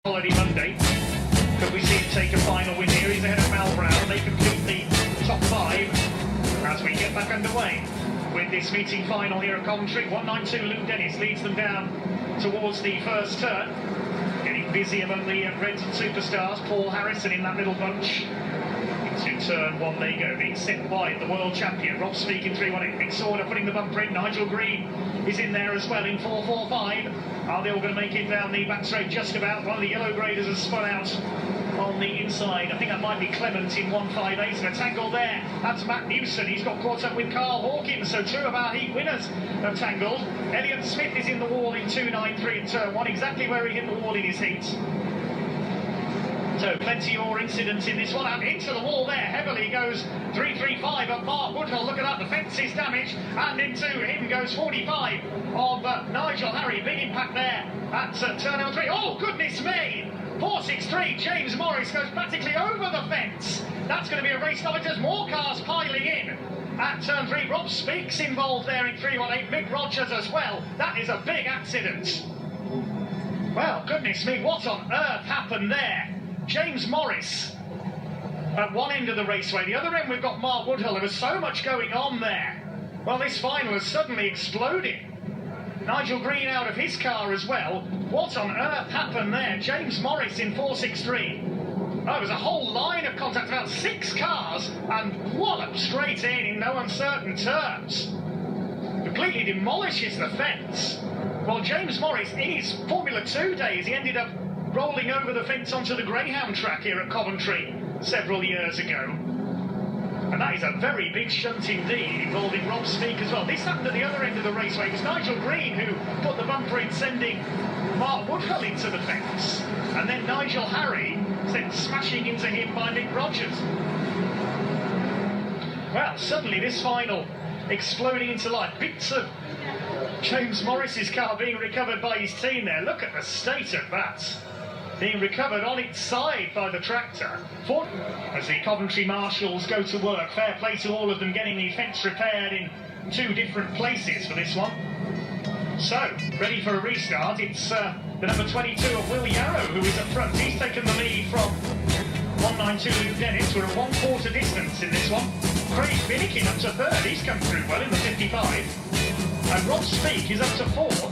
Holiday Monday. Could we see him take a final win here? He's ahead of Mal Brown. They complete the top five as we get back underway with this meeting final here at Coventry. 192 Luke Dennis leads them down towards the first turn. Getting busy among the Reds and Superstars. Paul Harrison in that little bunch. Into turn one they go, being set wide, the world champion. Rob Speak in 318. Big Sorter putting the bumper in. Nigel Green is in there as well in 445. Are they all going to make it down the back straight just about? One of the yellow graders has spun out on the inside. I think that might be Clement in 158. And a tangle there. That's Matt Newson. He's got caught up with Carl Hawkins. So two of our heat winners have tangled. Elliot Smith is in the wall in 293 in turn one, exactly where he hit the wall in his heat. So plenty more incidents in this one. And into the wall there, heavily goes 335 of Mark Woodhull. Look at that, the fence is damaged. And into him goes 45 of Nigel Harrahy. Big impact there at turn number 3. Oh, goodness me! 463, James Morris goes practically over the fence. That's going to be a race stoppage. There's more cars piling in at turn 3. Rob Speak's involved there in 318. Mick Rogers as well. That is a big accident. Well, goodness me, what on earth happened there? James Morris at one end of the raceway. The other end we've got Mark Woodhull. There was so much going on there. Well, this final has suddenly exploded. Nigel Green out of his car as well. What on earth happened there? James Morris in 463. Oh, there was a whole line of contact, about 6 cars, and wallop straight in no uncertain terms. Completely demolishes the fence. Well, James Morris, in his Formula 2 days, he ended up rolling over the fence onto the Greyhound track here at Coventry several years ago. And that is a very big shunt indeed, involving Rob Speak as well. This happened at the other end of the raceway. It was Nigel Green who put the bumper in, sending Mark Woodhull into the fence. And then Nigel Harrahy sent smashing into him by Mick Rogers. Well, suddenly this final exploding into life. Bits of James Morris's car being recovered by his team there. Look at the state of that. Being recovered on its side by the tractor. As the Coventry marshals go to work, fair play to all of them getting the fence repaired in 2 different places for this one. So, ready for a restart. It's the number 22 of Will Yarrow who is up front. He's taken the lead from 192 Luke Dennis. We're at 1/4 distance in this one. Craig Finnegan up to 3rd. He's come through well in the 55. And Rob Speak is up to 4th.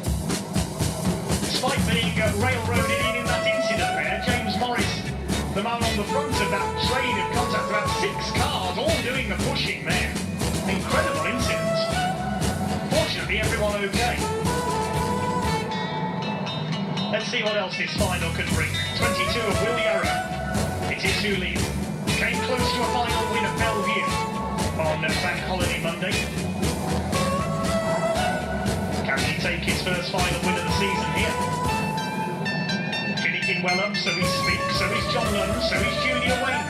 Despite being railroaded in that incident there, James Morris, the man on the front of that train of contact, about 6 cars all doing the pushing there. Incredible incident. Fortunately, everyone okay. Let's see what else this final could bring. 22 of Will Yarrow. It is who leads. Came close to a final win at Bellevue on Bank Holiday Monday. Can he take his first final win of the season here? Finnegan well up, so is Speak, so is John Lunn, so is Junior Wayne.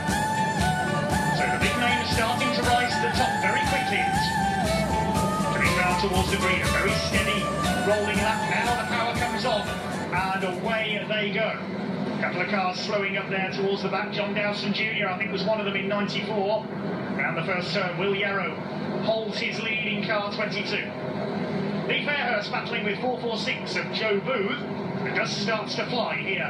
So the big name is starting to rise to the top very quickly. Coming round towards the green, a very steady rolling lap. Now the power comes on, and away they go. A couple of cars slowing up there towards the back. John Dowson Jr., I think, was one of them in 94. Around the first turn, Will Yarrow holds his lead in car 22. Lee Fairhurst battling with 446 of Joe Booth. The dust starts to fly here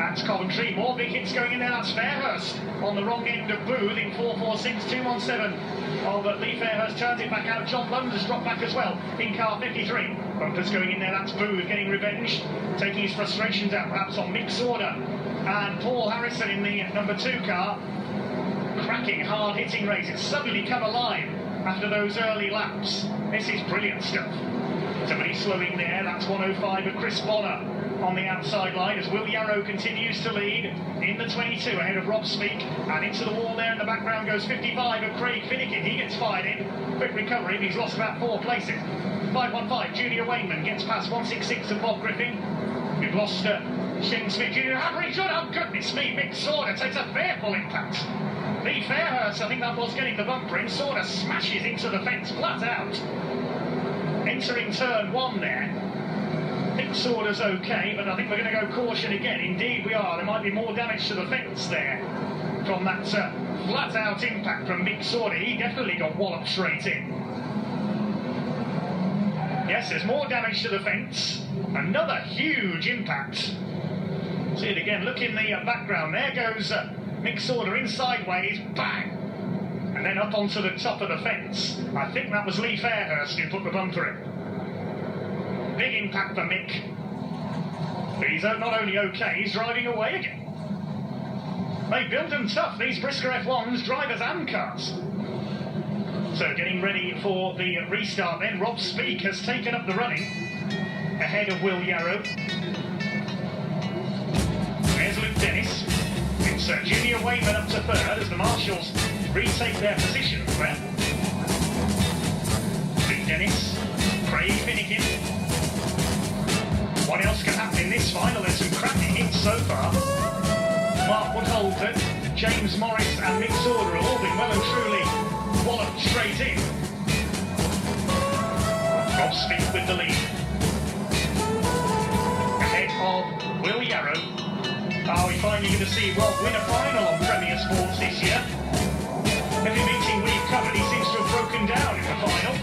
at Coventry. More big hits going in there. That's Fairhurst on the wrong end of Booth in 446. 217 of Lee Fairhurst turns it back out. John Lund has dropped back as well in car 53. Bumpers going in there. That's Booth getting revenge, taking his frustrations out perhaps on Mick Sorter and Paul Harrison in the number 2 car. Cracking hard-hitting race. It's suddenly come alive after those early laps. This is brilliant stuff. Somebody slowing there. That's 105 of Chris Bonner on the outside line as Will Yarrow continues to lead in the 22 ahead of Rob Speak. And into the wall there in the background goes 55 of Craig Finnegan. He gets fired in. Quick recovery, but he's lost about 4 places. 515, Junior Wayman gets past 166 of Bob Griffin. We've lost Shane Smith Jr. Average, oh goodness me, Mick Sorter takes a fearful impact. Lee Fairhurst, I think that was getting the bumper in. Sorter smashes into the fence flat out. Entering turn 1 there. Mick Sorter's okay, but I think we're going to go caution again. Indeed we are. There might be more damage to the fence there from that flat out impact from Mick Sorter. He definitely got walloped straight in. Yes, there's more damage to the fence. Another huge impact See it again, look in the background. There goes Mick Sauder in sideways, bang! And then up onto the top of the fence. I think that was Lee Fairhurst who put the bumper in. Big impact for Mick. But he's not only okay, he's driving away again. They build them tough, these BriSCA F1s, drivers and cars. So getting ready for the restart then. Rob Speake has taken up the running ahead of Will Yarrow. There's Luke Dennis. It's Junior Wayman up to third as the marshals retake their positions there. Luke Dennis, Craig Finnegan. What else can happen in this final? There's some cracking hits so far. Mark Woodholder, James Morris and Mick Sauder have all been well and truly walloped straight in. Rob Speake with the lead. Ahead of Will Yarrow. Are we finally going to see Rob win a final on Premier Sports this year? Every meeting we've covered, he seems to have broken down in the final.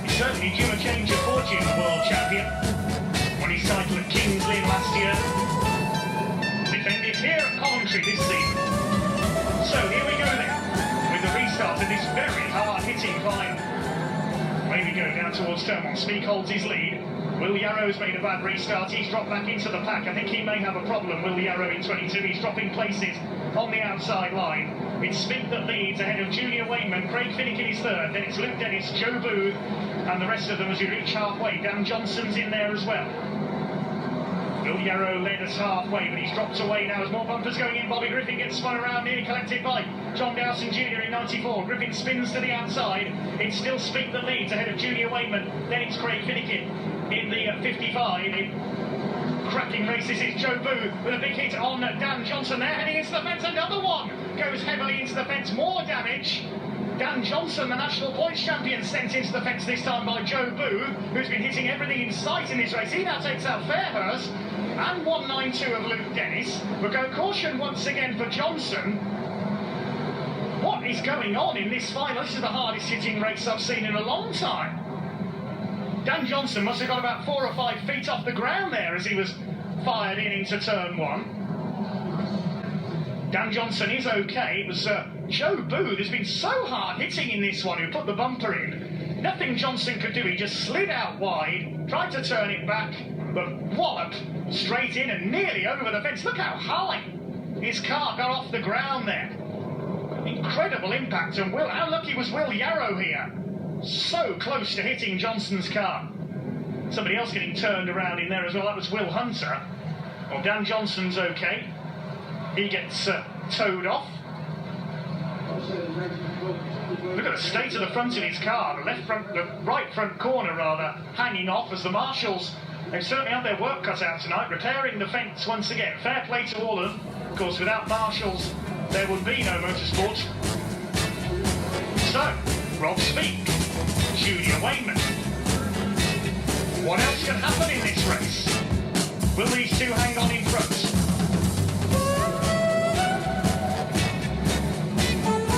He's certainly due a change of fortune, the world champion. Won his title at Kings Lynn last year. Defended here at Coventry this season. So here we go then, with the restart of this very hard-hitting climb. Away we go down towards turn one. Speake holds his lead. Will Yarrow's made a bad restart. He's dropped back into the pack. I think he may have a problem, Will Yarrow in 22. He's dropping places on the outside line. It's Speake that leads ahead of Junior Wayman. Craig Finnegan is third. Then it's Luke Dennis, Joe Booth, and the rest of them as we reach halfway. Dan Johnson's in there as well. Will Yarrow led us halfway, but he's dropped away now as more bumpers going in. Bobby Griffin gets spun around, nearly collected by John Dowson Jr. in 94. Griffin spins to the outside. It's still Speake that leads ahead of Junior Wayman. Then it's Craig Finnegan in the 55. In cracking race, this is Joe Booth with a big hit on Dan Johnson there, heading into the fence. Another one goes heavily into the fence. More damage. Dan Johnson, the national points champion, sent into the fence this time by Joe Booth, who's been hitting everything in sight in this race. He now takes out Fairhurst and 192 of Luke Dennis. We'll go caution once again for Johnson. What is going on in this final? This is the hardest hitting race I've seen in a long time. Dan Johnson must have got about 4 or 5 feet off the ground there as he was fired in into turn one. Dan Johnson is okay. It was Joe Booth who's been so hard hitting in this one, who put the bumper in. Nothing Johnson could do. He just slid out wide, tried to turn it back, but walloped straight in and nearly over the fence. Look how high his car got off the ground there. Incredible impact. And how lucky was Will Yarrow here? So close to hitting Johnson's car. Somebody else getting turned around in there as well. That was Will Hunter. Well, Dan Johnson's okay. He gets towed off. Look at the state of the front of his car. The right front corner rather, hanging off as the marshals. They've certainly had their work cut out tonight, repairing the fence once again. Fair play to all of them. Of course, without marshals, there would be no motorsport. So, Rob Speake, Junior Wayman. What else can happen in this race? Will these two hang on in front?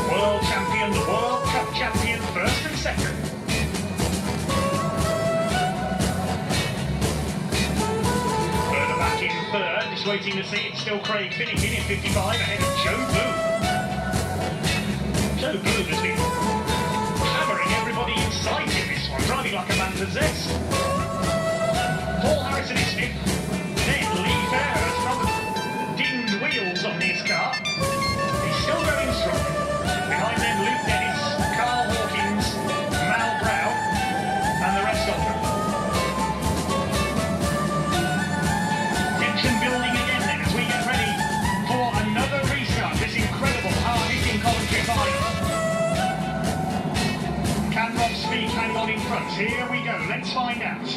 World champion, the World Cup champion, first and second. Further back in third, just waiting to see, it's still Craig Finnegan in 55 ahead of Joe Booth. Joe Booth has been hammering everybody in sight in this one, driving like a man possessed. Paul Harrison is fifth, then Lee Fairhurst from the dimmed wheels on his car. He's still going strong. Behind them, Luke Dennis, Carl Hawkins, Mal Brown, and the rest of them. Tension building again then as we get ready for another restart. This incredible hard-hitting Coventry final. Can Rob Speake hang on in front? Here we go, let's find out.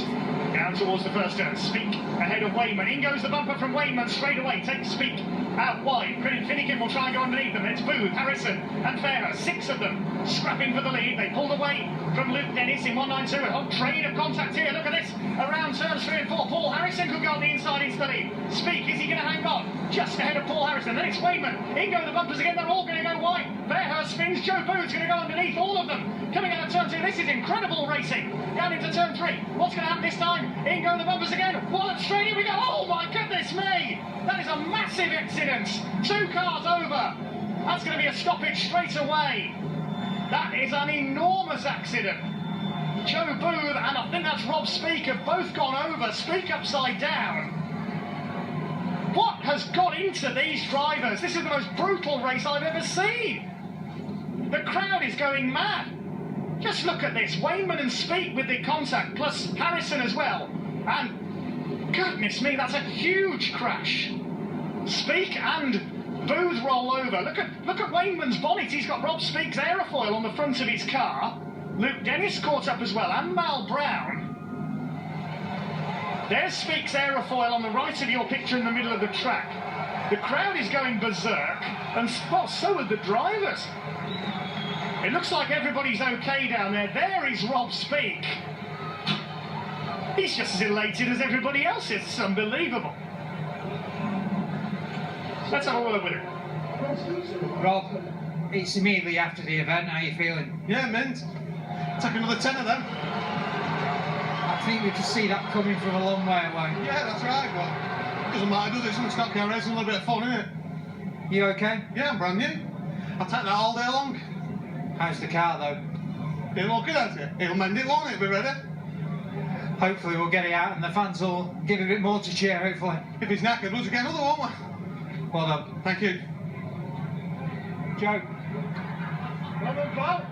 Down towards the first turn, Speake ahead of Wayman. In goes the bumper from Wayman straight away, takes Speake out wide. Finnegan will try and go underneath them. It's Booth, Harrison and Fairhurst, 6 of them scrapping for the lead. They pulled away from Luke Dennis in 192. A whole train of contact here. Look at this. Around turns 3 and 4. Paul Harrison could go on the inside into the lead. Speake, is he going to hang on? Just ahead of Paul Harrison. Then it's Wayman. In go the bumpers again. They're all going to go wide. Fairhurst spins. Joe Booth's going to go underneath. All of them coming out of turn 2. This is incredible racing. Down into turn 3. What's going to happen this time? In go the bumpers again. Wallop straight. Here we go. Oh my goodness me. That is a massive accident. 2 cars over. That's going to be a stoppage straight away. That is an enormous accident. Joe Booth and I think that's Rob Speak have both gone over. Speak upside down. What has got into these drivers? This is the most brutal race I've ever seen. The crowd is going mad. Just look at this. Wayman and Speak with the contact, plus Harrison as well. And goodness me, that's a huge crash. Speak and Booth roll over. Look at Wayman's bonnet. He's got Rob Speak's aerofoil on the front of his car. Luke Dennis caught up as well, and Mal Brown. There's Speak's aerofoil on the right of your picture in the middle of the track. The crowd is going berserk, and well, so are the drivers. It looks like everybody's okay down there. There is Rob Speak. He's just as elated as everybody else is. It's unbelievable. Let's have a word with him. Rob, it's immediately after the event. How are you feeling? Yeah, mint. Take another 10 of them. I think we can see that coming from a long way away. Yeah, that's right, but it doesn't matter, does it? Some stock car racing, a little bit of fun, isn't it? You okay? Yeah, I'm brand new. I'll take that all day long. How's the car though? It'll look good, hasn't it? It'll mend it, won't it? Be ready. Hopefully we'll get it out and the fans will give a bit more to cheer, hopefully. If he's knackered, we'll just get another one, won't we? Well done. Thank you. Joe. Well done, Paul.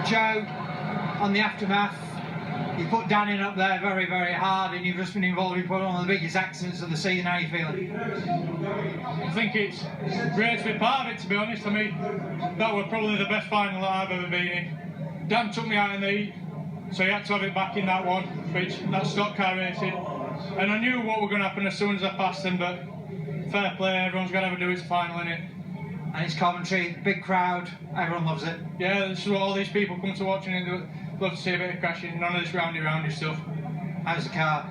Joe, on the aftermath, you put Dan in up there very, very hard, and you've just been involved in one of the biggest accidents of the season. How are you feeling? I think it's great to be part of it, to be honest. I mean, that was probably the best final that I've ever been in. Dan took me out in the heat, so he had to have it back in that one, which that's stock car racing. And I knew what was going to happen as soon as I passed him, but fair play, everyone's got to have a do its final, innit? And it's Coventry, big crowd, everyone loves it. Yeah, this is what all these people come to watching and do. Love to see a bit of crashing, none of this roundy stuff. How's the car?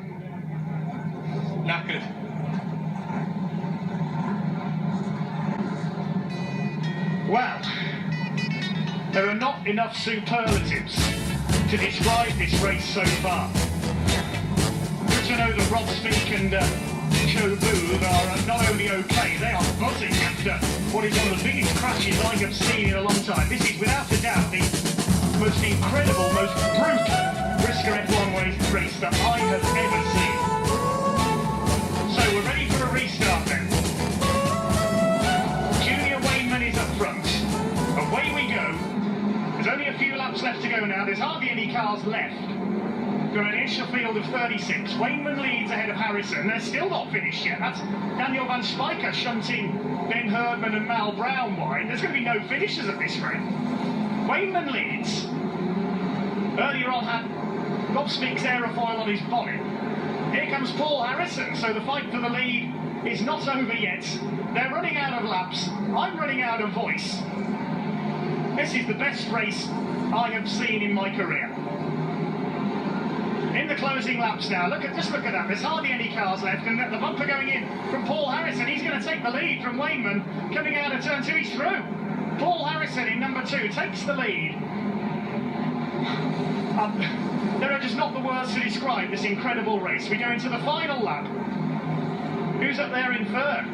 Knackered. Wow. There are not enough superlatives to describe this race so far. Good to know that Rob Speak and Joe Booth are not only okay, they are buzzing after what is one of the biggest crashes I have seen in a long time. This is without a doubt the most incredible, most brutal BriSCA F1 race that I have ever seen. So we're ready for a restart then. Junior Wayman is up front. Away we go. There's only a few laps left to go now. There's hardly any cars left. Got an initial field of 36. Wayman leads ahead of Harrison. They're still not finished yet. That's Daniel Van Spijker shunting Ben Herdman and Mal Brown wide. There's going to be no finishers at this rate. Wayman leads. Earlier on had Rob Speak's aerofoil on his bonnet. Here comes Paul Harrison, so the fight for the lead is not over yet. They're running out of laps. I'm running out of voice. This is the best race I have seen in my career. In the closing laps now, just look at that. There's hardly any cars left, and the bumper going in from Paul Harrison. He's going to take the lead from Wayman. Coming out of turn 2, he's through. Paul Harrison in number 2 takes the lead. There are just not the words to describe this incredible race. We go into the final lap. Who's up there in third?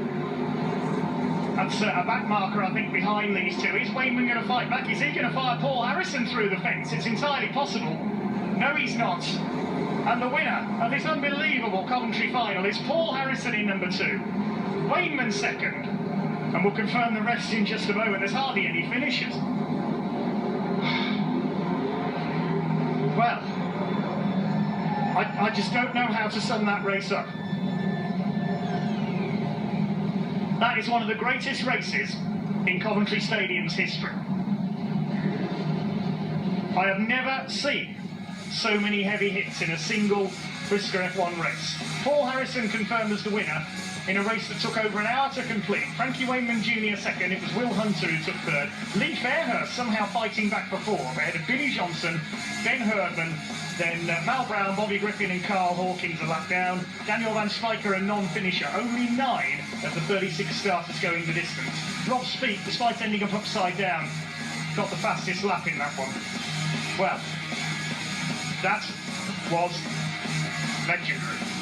That's a back marker, I think, behind these two. Is Wayman going to fight back? Is he going to fire Paul Harrison through the fence? It's entirely possible. No, he's not. And the winner of this unbelievable Coventry final is Paul Harrison in number 2. Wayman second. And we'll confirm the rest in just a moment. There's hardly any finishers. Well, I just don't know how to sum that race up. That is one of the greatest races in Coventry Stadium's history. I have never seen so many heavy hits in a single BriSCA F1 race. Paul Harrison confirmed as the winner in a race that took over an hour to complete. Frankie Wayman Jr. second. It was Will Hunter who took third. Lee Fairhurst somehow fighting back for fourth. Ahead of Billy Johnson, Ben Herdman, then Mal Brown, Bobby Griffin and Carl Hawkins a lap down. Daniel Van Spijker a non-finisher. Only 9 of the 36 starters going the distance. Rob Speak, despite ending up upside down, got the fastest lap in that one. Well, that was legendary.